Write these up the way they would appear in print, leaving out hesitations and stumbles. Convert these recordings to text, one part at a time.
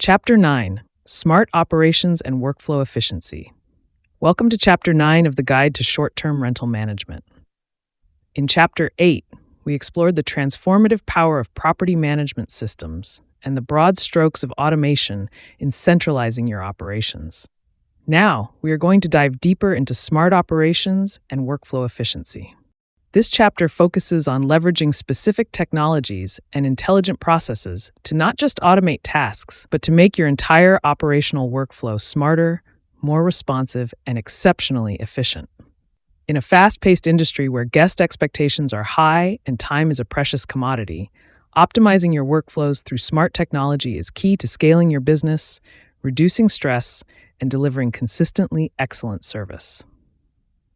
Chapter 9: Smart Operations and Workflow Efficiency. Welcome to Chapter 9 of the Guide to Short-Term Rental Management. In Chapter 8, we explored the transformative power of property management systems and the broad strokes of automation in centralizing your operations. Now, we are going to dive deeper into smart operations and workflow efficiency. This chapter focuses on leveraging specific technologies and intelligent processes to not just automate tasks, but to make your entire operational workflow smarter, more responsive, and exceptionally efficient. In a fast-paced industry where guest expectations are high and time is a precious commodity, optimizing your workflows through smart technology is key to scaling your business, reducing stress, and delivering consistently excellent service.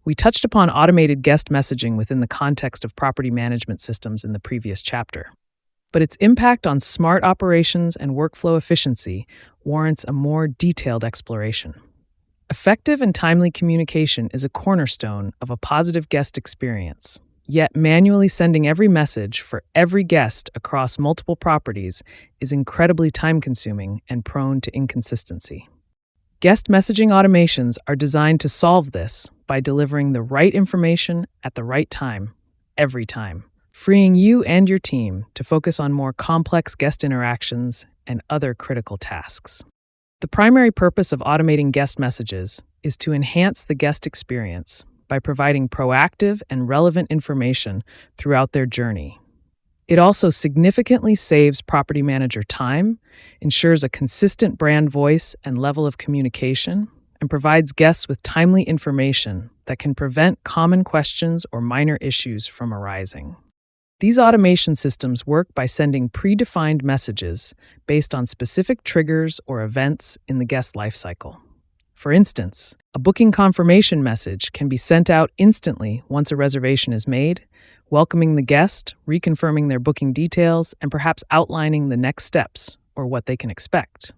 We touched upon automated guest messaging within the context of property management systems in the previous chapter, but its impact on smart operations and workflow efficiency warrants a more detailed exploration. Effective and timely communication is a cornerstone of a positive guest experience, yet manually sending every message for every guest across multiple properties is incredibly time-consuming and prone to inconsistency. Guest messaging automations are designed to solve this by delivering the right information at the right time, every time, freeing you and your team to focus on more complex guest interactions and other critical tasks. The primary purpose of automating guest messages is to enhance the guest experience by providing proactive and relevant information throughout their journey. It also significantly saves property manager time, ensures a consistent brand voice and level of communication, and provides guests with timely information that can prevent common questions or minor issues from arising. These automation systems work by sending predefined messages based on specific triggers or events in the guest lifecycle. For instance, a booking confirmation message can be sent out instantly once a reservation is made, welcoming the guest, reconfirming their booking details, and perhaps outlining the next steps or what they can expect.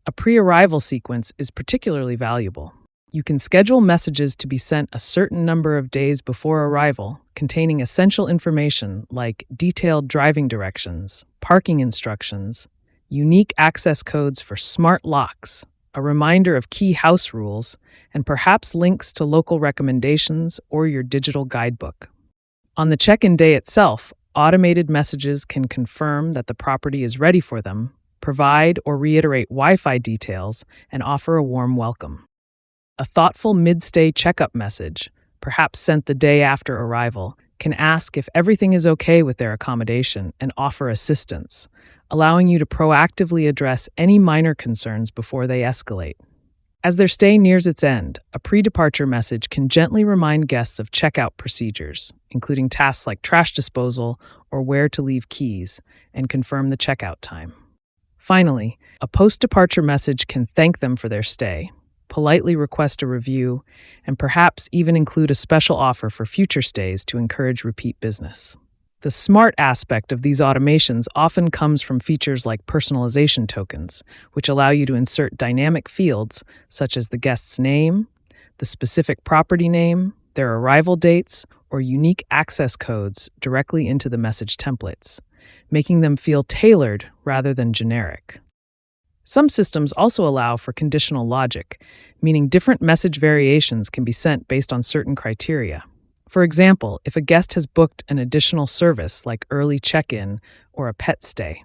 A pre-arrival sequence is particularly valuable. You can schedule messages to be sent a certain number of days before arrival, containing essential information like detailed driving directions, parking instructions, unique access codes for smart locks, a reminder of key house rules, and perhaps links to local recommendations or your digital guidebook. On the check-in day itself, automated messages can confirm that the property is ready for them, provide or reiterate Wi-Fi details, and offer a warm welcome. A thoughtful mid-stay checkup message, perhaps sent the day after arrival, can ask if everything is okay with their accommodation and offer assistance, allowing you to proactively address any minor concerns before they escalate. As their stay nears its end, a pre-departure message can gently remind guests of checkout procedures, including tasks like trash disposal or where to leave keys, and confirm the checkout time. Finally, a post-departure message can thank them for their stay, politely request a review, and perhaps even include a special offer for future stays to encourage repeat business. The smart aspect of these automations often comes from features like personalization tokens, which allow you to insert dynamic fields such as the guest's name, the specific property name, their arrival dates, or unique access codes directly into the message templates, making them feel tailored rather than generic. Some systems also allow for conditional logic, meaning different message variations can be sent based on certain criteria. For example, if a guest has booked an additional service like early check-in or a pet stay.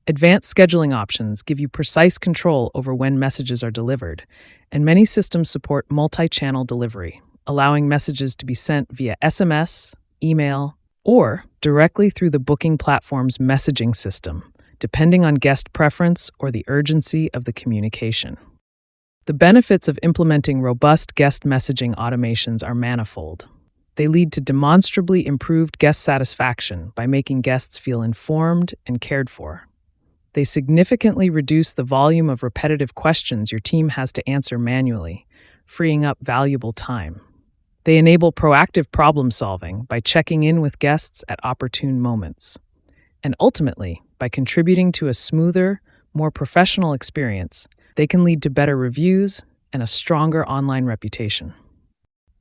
Advanced scheduling options give you precise control over when messages are delivered, and many systems support multi-channel delivery, allowing messages to be sent via SMS, email, or directly through the booking platform's messaging system, depending on guest preference or the urgency of the communication. The benefits of implementing robust guest messaging automations are manifold. They lead to demonstrably improved guest satisfaction by making guests feel informed and cared for. They significantly reduce the volume of repetitive questions your team has to answer manually, freeing up valuable time. They enable proactive problem-solving by checking in with guests at opportune moments. And ultimately, by contributing to a smoother, more professional experience, they can lead to better reviews and a stronger online reputation.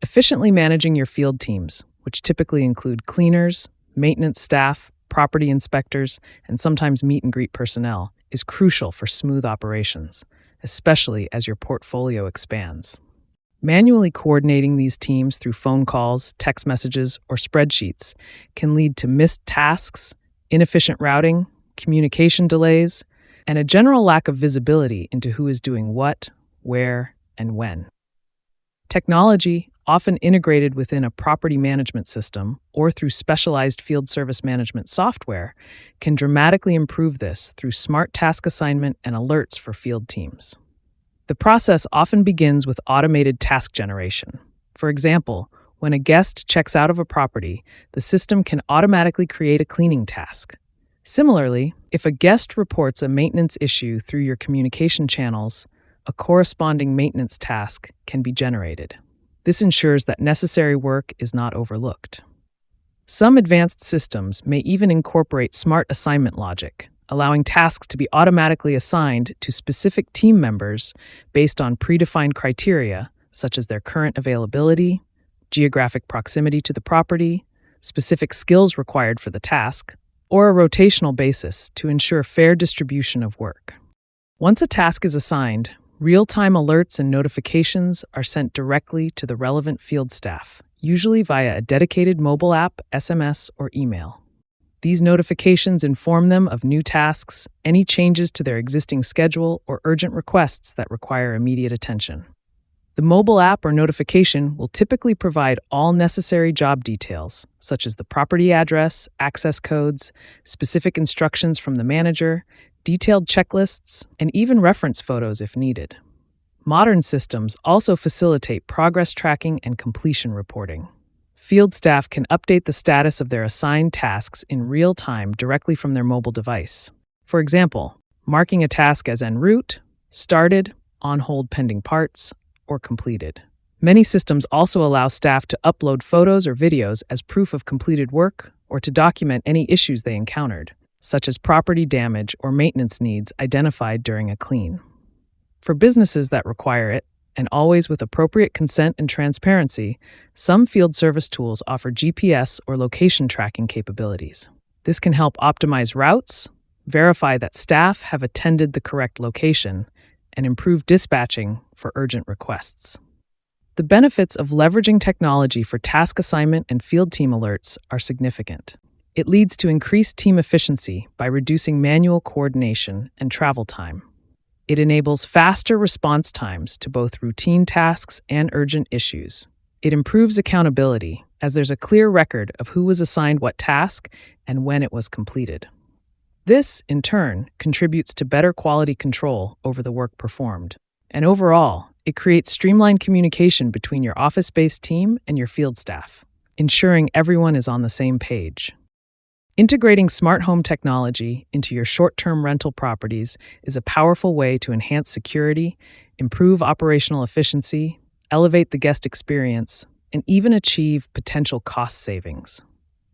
Efficiently managing your field teams, which typically include cleaners, maintenance staff, property inspectors, and sometimes meet and greet personnel, is crucial for smooth operations, especially as your portfolio expands. Manually coordinating these teams through phone calls, text messages, or spreadsheets can lead to missed tasks, inefficient routing, communication delays, and a general lack of visibility into who is doing what, where, and when. Technology, often integrated within a property management system or through specialized field service management software, can dramatically improve this through smart task assignment and alerts for field teams. The process often begins with automated task generation. For example, when a guest checks out of a property, the system can automatically create a cleaning task. Similarly, if a guest reports a maintenance issue through your communication channels, a corresponding maintenance task can be generated. This ensures that necessary work is not overlooked. Some advanced systems may even incorporate smart assignment logic, allowing tasks to be automatically assigned to specific team members based on predefined criteria such as their current availability, geographic proximity to the property, specific skills required for the task, or a rotational basis to ensure fair distribution of work. Once a task is assigned, real-time alerts and notifications are sent directly to the relevant field staff, usually via a dedicated mobile app, SMS, or email. These notifications inform them of new tasks, any changes to their existing schedule, or urgent requests that require immediate attention. The mobile app or notification will typically provide all necessary job details, such as the property address, access codes, specific instructions from the manager, detailed checklists, and even reference photos if needed. Modern systems also facilitate progress tracking and completion reporting. Field staff can update the status of their assigned tasks in real time directly from their mobile device. For example, marking a task as en route, started, on hold pending parts, or completed. Many systems also allow staff to upload photos or videos as proof of completed work or to document any issues they encountered, such as property damage or maintenance needs identified during a clean. For businesses that require it, and always with appropriate consent and transparency, some field service tools offer GPS or location tracking capabilities. This can help optimize routes, verify that staff have attended the correct location, and improve dispatching for urgent requests. The benefits of leveraging technology for task assignment and field team alerts are significant. It leads to increased team efficiency by reducing manual coordination and travel time. It enables faster response times to both routine tasks and urgent issues. It improves accountability, as there's a clear record of who was assigned what task and when it was completed. This, in turn, contributes to better quality control over the work performed. And overall, it creates streamlined communication between your office-based team and your field staff, ensuring everyone is on the same page. Integrating smart home technology into your short-term rental properties is a powerful way to enhance security, improve operational efficiency, elevate the guest experience, and even achieve potential cost savings.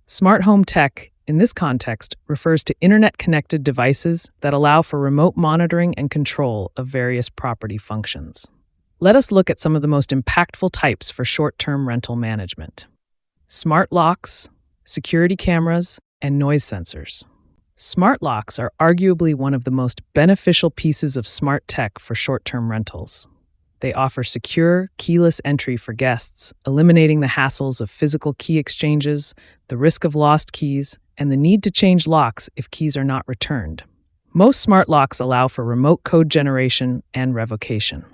Smart home tech, in this context, refers to internet-connected devices that allow for remote monitoring and control of various property functions. Let us look at some of the most impactful types for short-term rental management: smart locks, security cameras, and noise sensors. Smart locks are arguably one of the most beneficial pieces of smart tech for short-term rentals. They offer secure, keyless entry for guests, eliminating the hassles of physical key exchanges, the risk of lost keys, and the need to change locks if keys are not returned. Most smart locks allow for remote code generation and revocation.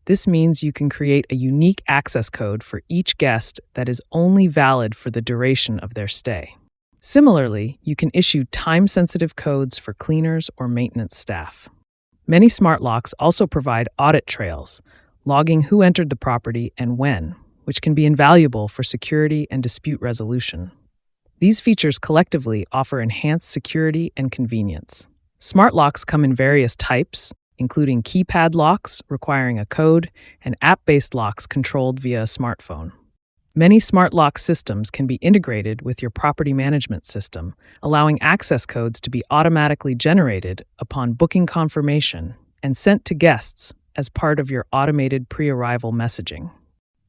This means you can create a unique access code for each guest that is only valid for the duration of their stay. Similarly, you can issue time-sensitive codes for cleaners or maintenance staff. Many smart locks also provide audit trails, logging who entered the property and when, which can be invaluable for security and dispute resolution. These features collectively offer enhanced security and convenience. Smart locks come in various types, including keypad locks requiring a code and app-based locks controlled via a smartphone. Many smart lock systems can be integrated with your property management system, allowing access codes to be automatically generated upon booking confirmation and sent to guests as part of your automated pre-arrival messaging.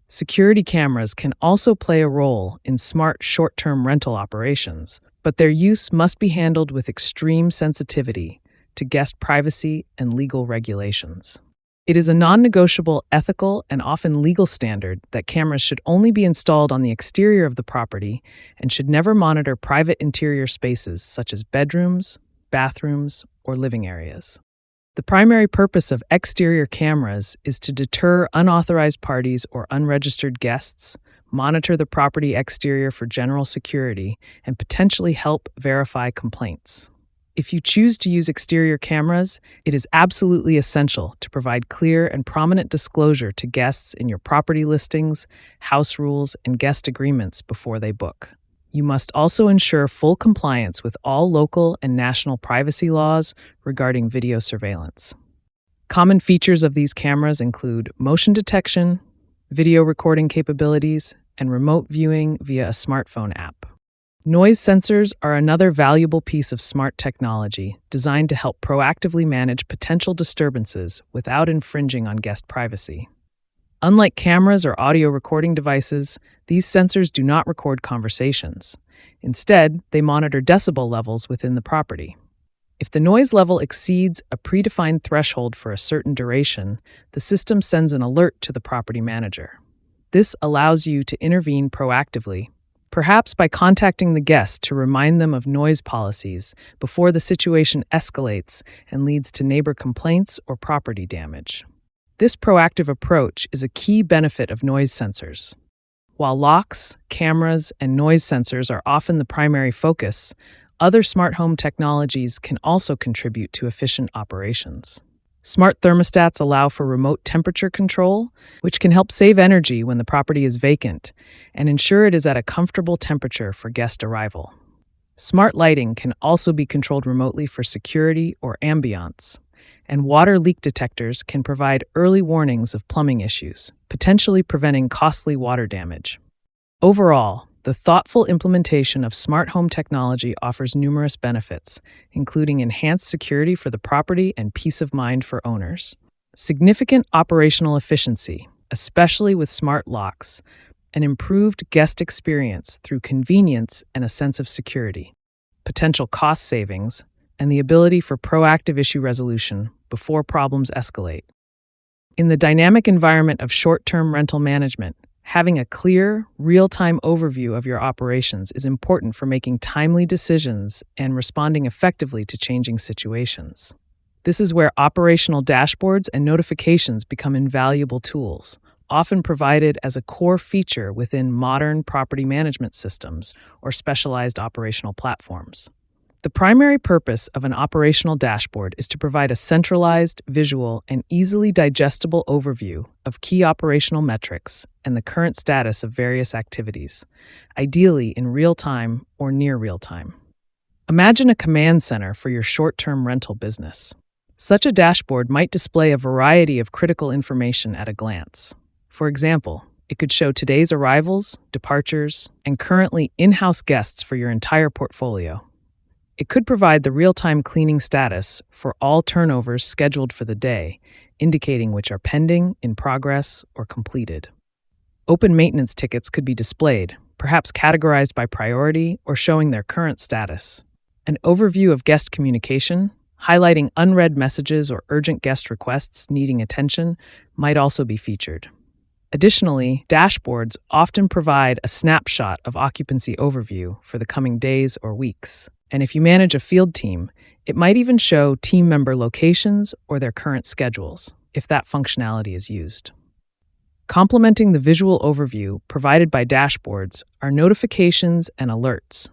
Security cameras can also play a role in smart short-term rental operations, but their use must be handled with extreme sensitivity to guest privacy and legal regulations. It is a non-negotiable ethical and often legal standard that cameras should only be installed on the exterior of the property and should never monitor private interior spaces such as bedrooms, bathrooms, or living areas. The primary purpose of exterior cameras is to deter unauthorized parties or unregistered guests, monitor the property exterior for general security, and potentially help verify complaints. If you choose to use exterior cameras, it is absolutely essential to provide clear and prominent disclosure to guests in your property listings, house rules, and guest agreements before they book. You must also ensure full compliance with all local and national privacy laws regarding video surveillance. Common features of these cameras include motion detection, video recording capabilities, and remote viewing via a smartphone app. Noise sensors are another valuable piece of smart technology designed to help proactively manage potential disturbances without infringing on guest privacy. Unlike cameras or audio recording devices, these sensors do not record conversations. Instead, they monitor decibel levels within the property. If the noise level exceeds a predefined threshold for a certain duration, the system sends an alert to the property manager. This allows you to intervene proactively, perhaps by contacting the guest to remind them of noise policies before the situation escalates and leads to neighbor complaints or property damage. This proactive approach is a key benefit of noise sensors. While locks, cameras, and noise sensors are often the primary focus, other smart home technologies can also contribute to efficient operations. Smart thermostats allow for remote temperature control, which can help save energy when the property is vacant and ensure it is at a comfortable temperature for guest arrival. Smart lighting can also be controlled remotely for security or ambiance, and water leak detectors can provide early warnings of plumbing issues, potentially preventing costly water damage. Overall, the thoughtful implementation of smart home technology offers numerous benefits, including enhanced security for the property and peace of mind for owners, significant operational efficiency, especially with smart locks, an improved guest experience through convenience and a sense of security, potential cost savings, and the ability for proactive issue resolution before problems escalate. In the dynamic environment of short-term rental management, having a clear, real-time overview of your operations is important for making timely decisions and responding effectively to changing situations. This is where operational dashboards and notifications become invaluable tools, often provided as a core feature within modern property management systems or specialized operational platforms. The primary purpose of an operational dashboard is to provide a centralized, visual, and easily digestible overview of key operational metrics and the current status of various activities, ideally in real time or near real time. Imagine a command center for your short-term rental business. Such a dashboard might display a variety of critical information at a glance. For example, it could show today's arrivals, departures, and currently in-house guests for your entire portfolio. It could provide the real-time cleaning status for all turnovers scheduled for the day, indicating which are pending, in progress, or completed. Open maintenance tickets could be displayed, perhaps categorized by priority or showing their current status. An overview of guest communication, highlighting unread messages or urgent guest requests needing attention, might also be featured. Additionally, dashboards often provide a snapshot of occupancy overview for the coming days or weeks. And if you manage a field team, it might even show team member locations or their current schedules, if that functionality is used. Complementing the visual overview provided by dashboards are notifications and alerts,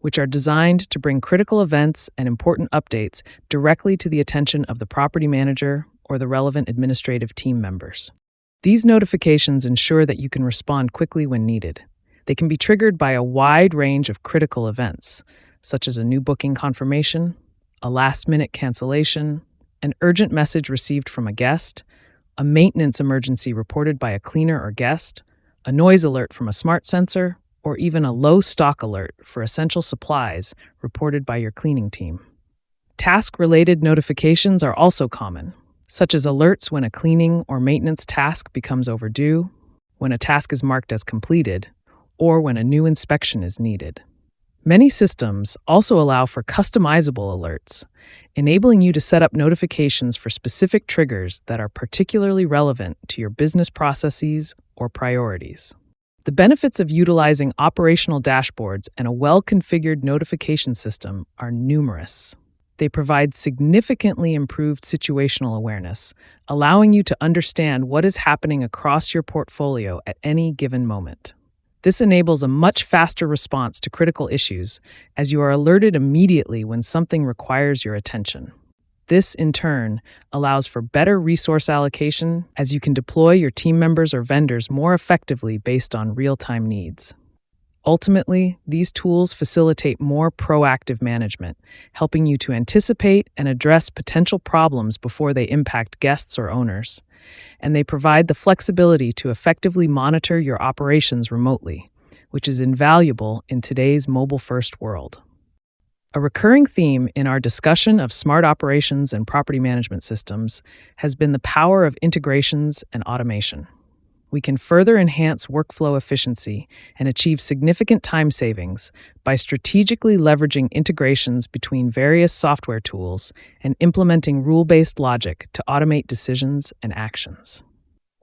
which are designed to bring critical events and important updates directly to the attention of the property manager or the relevant administrative team members. These notifications ensure that you can respond quickly when needed. They can be triggered by a wide range of critical events, such as a new booking confirmation, a last-minute cancellation, an urgent message received from a guest, a maintenance emergency reported by a cleaner or guest, a noise alert from a smart sensor, or even a low stock alert for essential supplies reported by your cleaning team. Task-related notifications are also common, such as alerts when a cleaning or maintenance task becomes overdue, when a task is marked as completed, or when a new inspection is needed. Many systems also allow for customizable alerts, enabling you to set up notifications for specific triggers that are particularly relevant to your business processes or priorities. The benefits of utilizing operational dashboards and a well-configured notification system are numerous. They provide significantly improved situational awareness, allowing you to understand what is happening across your portfolio at any given moment. This enables a much faster response to critical issues, as you are alerted immediately when something requires your attention. This, in turn, allows for better resource allocation, as you can deploy your team members or vendors more effectively based on real-time needs. Ultimately, these tools facilitate more proactive management, helping you to anticipate and address potential problems before they impact guests or owners. And they provide the flexibility to effectively monitor your operations remotely, which is invaluable in today's mobile-first world. A recurring theme in our discussion of smart operations and property management systems has been the power of integrations and automation. We can further enhance workflow efficiency and achieve significant time savings by strategically leveraging integrations between various software tools and implementing rule-based logic to automate decisions and actions.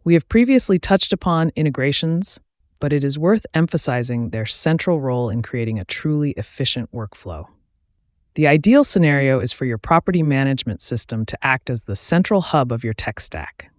We have previously touched upon integrations, but it is worth emphasizing their central role in creating a truly efficient workflow. The ideal scenario is for your property management system to act as the central hub of your tech stack.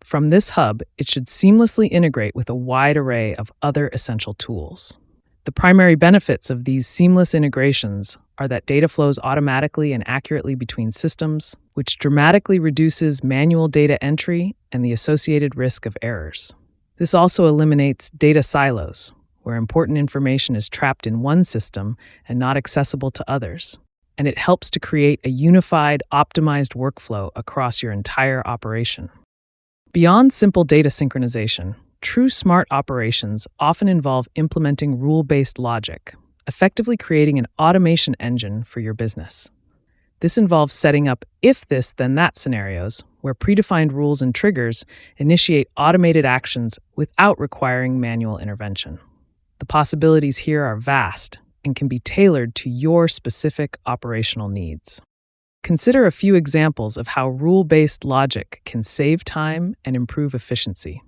From this hub, it should seamlessly integrate with a wide array of other essential tools. The primary benefits of these seamless integrations are that data flows automatically and accurately between systems, which dramatically reduces manual data entry and the associated risk of errors. This also eliminates data silos, where important information is trapped in one system and not accessible to others. And it helps to create a unified, optimized workflow across your entire operation. Beyond simple data synchronization, true smart operations often involve implementing rule-based logic, effectively creating an automation engine for your business. This involves setting up if-this, then-that scenarios, where predefined rules and triggers initiate automated actions without requiring manual intervention. The possibilities here are vast and can be tailored to your specific operational needs. Consider a few examples of how rule-based logic can save time and improve efficiency.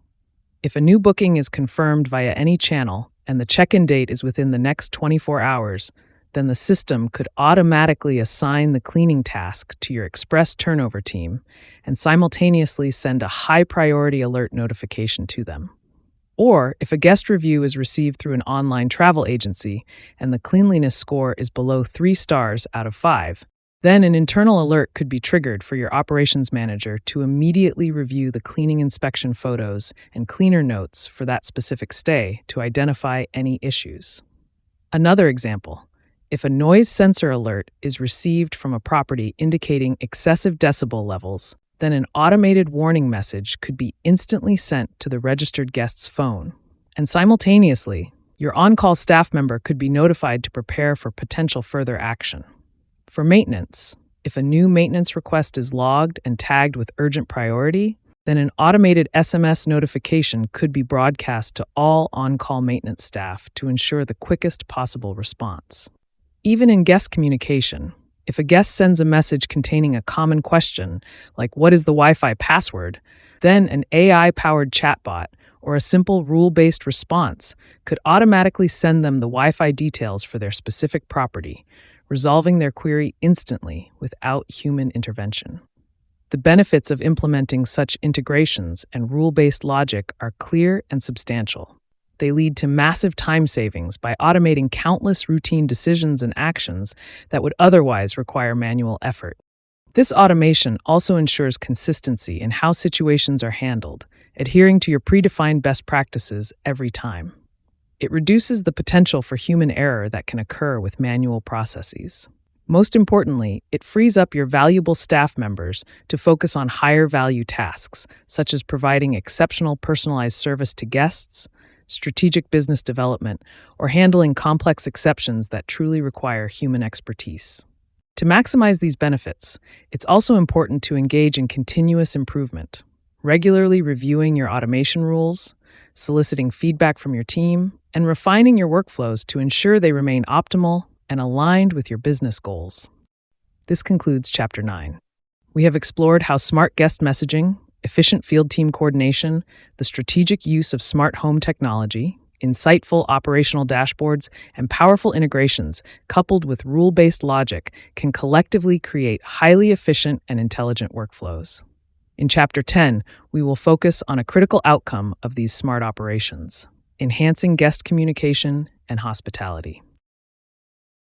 If a new booking is confirmed via any channel and the check-in date is within the next 24 hours, then the system could automatically assign the cleaning task to your express turnover team and simultaneously send a high-priority alert notification to them. Or if a guest review is received through an online travel agency and the cleanliness score is below 3 stars out of 5, then an internal alert could be triggered for your operations manager to immediately review the cleaning inspection photos and cleaner notes for that specific stay to identify any issues. Another example, if a noise sensor alert is received from a property indicating excessive decibel levels, then an automated warning message could be instantly sent to the registered guest's phone. And simultaneously, your on-call staff member could be notified to prepare for potential further action. For maintenance, if a new maintenance request is logged and tagged with urgent priority, then an automated SMS notification could be broadcast to all on-call maintenance staff to ensure the quickest possible response. Even in guest communication, if a guest sends a message containing a common question, like "What is the Wi-Fi password?", then an AI-powered chatbot or a simple rule-based response could automatically send them the Wi-Fi details for their specific property, resolving their query instantly without human intervention. The benefits of implementing such integrations and rule-based logic are clear and substantial. They lead to massive time savings by automating countless routine decisions and actions that would otherwise require manual effort. This automation also ensures consistency in how situations are handled, adhering to your predefined best practices every time. It reduces the potential for human error that can occur with manual processes. Most importantly, it frees up your valuable staff members to focus on higher value tasks, such as providing exceptional personalized service to guests, strategic business development, or handling complex exceptions that truly require human expertise. To maximize these benefits, it's also important to engage in continuous improvement, regularly reviewing your automation rules, soliciting feedback from your team, and refining your workflows to ensure they remain optimal and aligned with your business goals. This concludes Chapter 9. We have explored how smart guest messaging, efficient field team coordination, the strategic use of smart home technology, insightful operational dashboards, and powerful integrations, coupled with rule-based logic, can collectively create highly efficient and intelligent workflows. In Chapter 10, we will focus on a critical outcome of these smart operations: enhancing guest communication and hospitality.